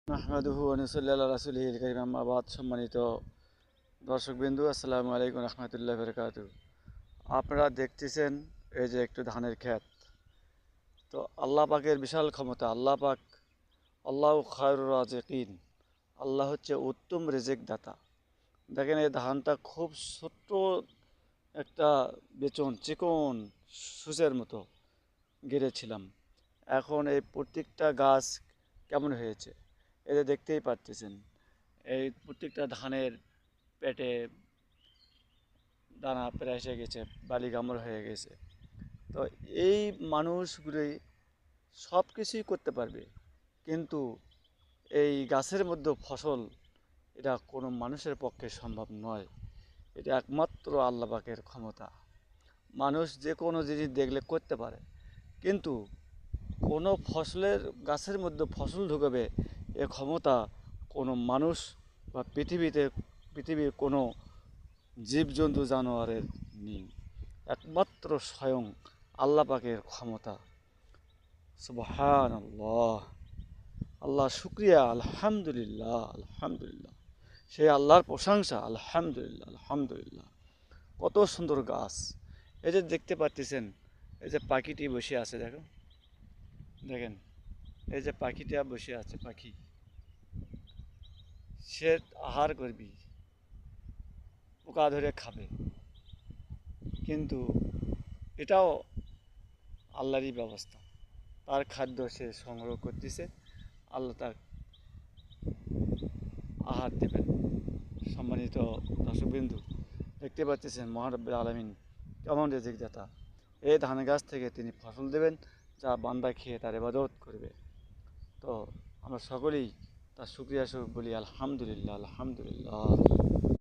নাহমাদুহু ওয়া নুসাল্লি আলা রাসূলিহিল কারীম আম্মা বাদ। সম্মানিত দর্শকবৃন্দু, আসসালামু আলাইকুম রহমতুল্লাহ বারাকাতুহু। আপনারা দেখতেছেন এই যে একটু ধানের ক্ষেত। তো আল্লাহ পাকের বিশাল ক্ষমতা। আল্লাহ পাক, আল্লাহু খায়রুর রাজিকিন, আল্লাহ হচ্ছে উত্তম রিজিক দাতা। দেখেন এই ধানটা খুব ছোট্ট একটা বেচন, চিকন সূচের মতো গেড়েছিলাম। এখন এই প্রত্যেকটা গাছ কেমন হয়েছে এতে দেখতেই পারতেছেন। এই প্রত্যেকটা ধানের পেটে দানা প্রায় এসে গেছে, বালি কামড় হয়ে গেছে। তো এই মানুষগুলি সব কিছুই করতে পারবে, কিন্তু এই গাছের মধ্যে ফসল, এটা কোনো মানুষের পক্ষে সম্ভব নয়। এটা একমাত্র আল্লাহ পাকের ক্ষমতা। মানুষ যে কোনো জিনিস দেখলে করতে পারে, কিন্তু কোনো ফসলের গাছের মধ্যে ফসল ঢুকাবে এ ক্ষমতা কোনো মানুষ বা পৃথিবীর কোনো জীবজন্তু জানোয়ারের নেই। একমাত্র স্বয়ং আল্লাহ পাকের ক্ষমতা। সুবহানাল্লাহ, আল্লাহ শুক্রিয়া, আলহামদুলিল্লাহ আলহামদুলিল্লাহ। সে আল্লাহর প্রশংসা, আলহামদুলিল্লাহ আলহামদুলিল্লাহ। কত সুন্দর গাছ! এই যে দেখতে পাচ্ছেন, এই যে পাখিটি বসে আছে, দেখো, দেখেন, এই যে পাখিটা বসে আছে, পাখি সে আহার করবি, পোকা ধরে খাবে, কিন্তু এটাও আল্লাহরই ব্যবস্থা। তার খাদ্য সে সংগ্রহ করতেছে, আল্লাহ তার আহার দেবেন। সম্মানিত দর্শকবিন্দু, দেখতে পাচ্ছেন মহান রব্বুল আলামিন কেমন রিজিক দাতা। এই ধান গাছ থেকে তিনি ফসল দেবেন, যা বান্দা খেয়ে তার ইবাদত করবে। তো আমরা সকলেই তার শুকরিয়া স্বরূপ বলি আলহামদুলিল্লাহ আলহামদুলিল্লাহ।